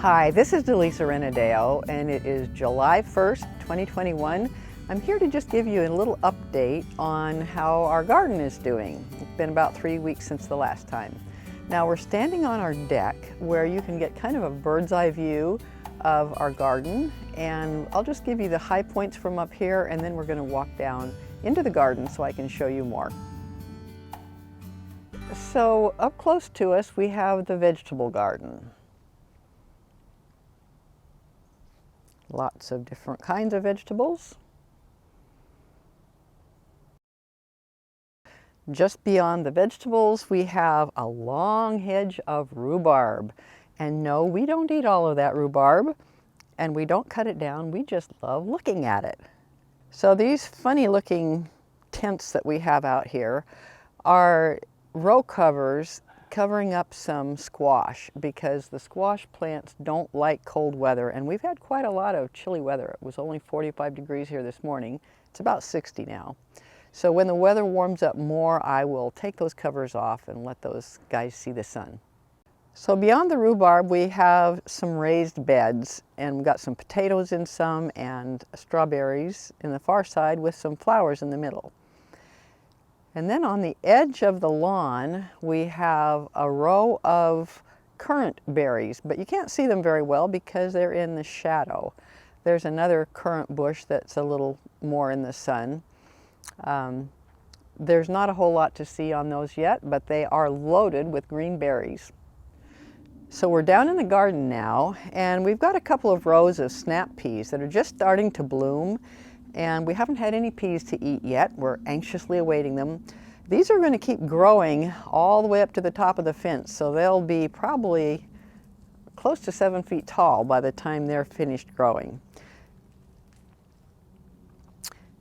Hi, this is Delisa Renadeo, and it is July 1st, 2021. I'm here to just give you a little update on how our garden is doing. It's been about 3 weeks since the last time. Now we're standing on our deck where you can get kind of a bird's eye view of our garden, and I'll just give you the high points from up here, and then we're going to walk down into the garden so I can show you more. So up close to us we have the vegetable garden. Lots of different kinds of vegetables. Just beyond the vegetables, we have a long hedge of rhubarb. And no, we don't eat all of that rhubarb, and we don't cut it down, we just love looking at it. So these funny looking tents that we have out here are row covers covering up some squash, because the squash plants don't like cold weather, and we've had quite a lot of chilly weather. It was only 45 degrees here this morning. It's about 60 now. So when the weather warms up more, I will take those covers off and let those guys see the sun. So beyond the rhubarb, we have some raised beds, and we've got some potatoes in some and strawberries in the far side with some flowers in the middle. And then on the edge of the lawn, we have a row of currant berries, but you can't see them very well because they're in the shadow. There's another currant bush that's a little more in the sun. There's not a whole lot to see on those yet, but they are loaded with green berries. So we're down in the garden now, and we've got a couple of rows of snap peas that are just starting to bloom. And we haven't had any peas to eat yet. We're anxiously awaiting them. These are going to keep growing all the way up to the top of the fence, so they'll be probably close to 7 feet tall by the time they're finished growing.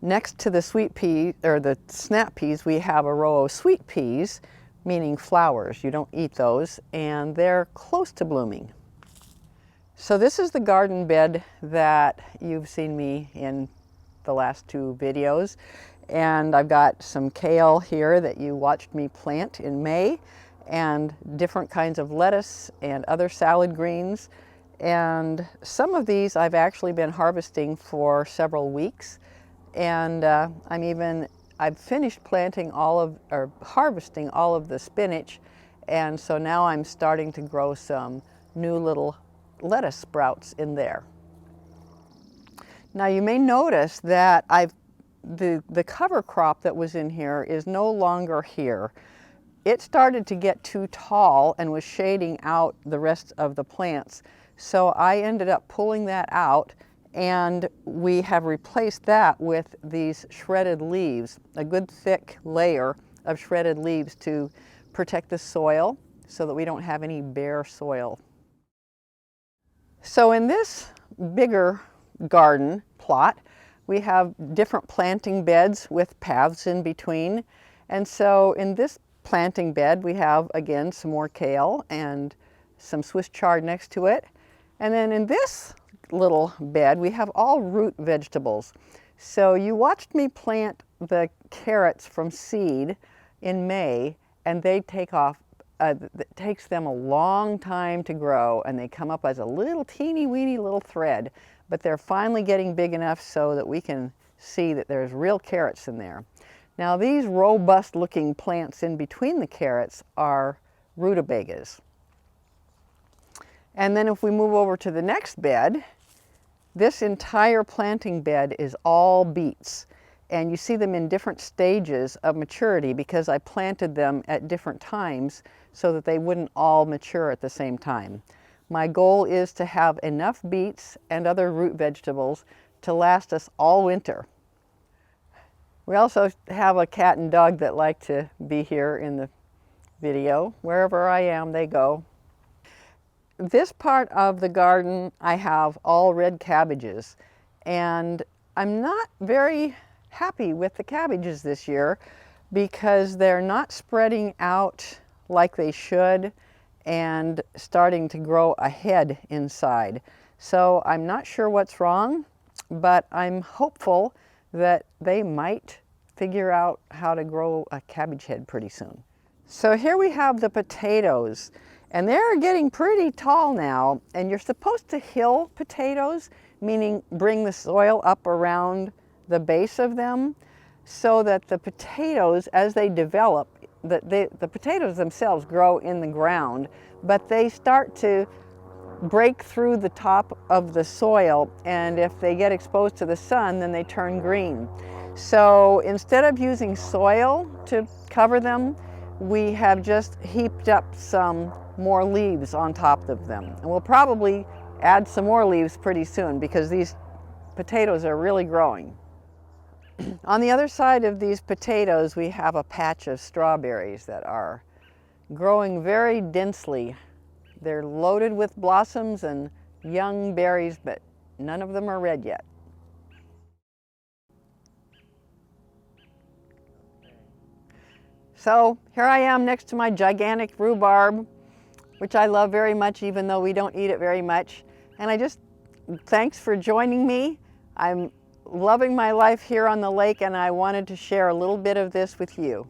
Next to the sweet pea, or the snap peas, we have a row of sweet peas, meaning flowers. You don't eat those, and they're close to blooming. So this is the garden bed that you've seen me in the last 2 videos, and I've got some kale here that you watched me plant in May, and different kinds of lettuce and other salad greens, and some of these I've actually been harvesting for several weeks, and I've finished planting harvesting all of the spinach, and so now I'm starting to grow some new little lettuce sprouts in there. Now you may notice that the cover crop that was in here is no longer here. It started to get too tall and was shading out the rest of the plants. So I ended up pulling that out, and we have replaced that with these shredded leaves, a good thick layer of shredded leaves to protect the soil so that we don't have any bare soil. So in this bigger garden plot, we have different planting beds with paths in between. And so in this planting bed, we have, again, some more kale and some Swiss chard next to it. And then in this little bed, we have all root vegetables. So you watched me plant the carrots from seed in May, and they take off. It takes them a long time to grow, and they come up as a little teeny weeny little thread, but they're finally getting big enough so that we can see that there's real carrots in there. Now these robust looking plants in between the carrots are rutabagas. And then if we move over to the next bed, this entire planting bed is all beets. And you see them in different stages of maturity because I planted them at different times so that they wouldn't all mature at the same time. My goal is to have enough beets and other root vegetables to last us all winter. We also have a cat and dog that like to be here in the video. Wherever I am, they go. This part of the garden, I have all red cabbages, and I'm not very happy with the cabbages this year because they're not spreading out like they should and starting to grow a head inside. So I'm not sure what's wrong, but I'm hopeful that they might figure out how to grow a cabbage head pretty soon. So here we have the potatoes, And they're getting pretty tall now, and you're supposed to hill potatoes, meaning bring the soil up around the base of them so that the potatoes, as they develop, the potatoes themselves grow in the ground, but they start to break through the top of the soil, and if they get exposed to the sun, then they turn green. So instead of using soil to cover them, we have just heaped up some more leaves on top of them. And we'll probably add some more leaves pretty soon because these potatoes are really growing. On the other side of these potatoes, we have a patch of strawberries that are growing very densely. They're loaded with blossoms and young berries, but none of them are red yet. So here I am next to my gigantic rhubarb, which I love very much, even though we don't eat it very much. And thanks for joining me. I'm loving my life here on the lake, and I wanted to share a little bit of this with you.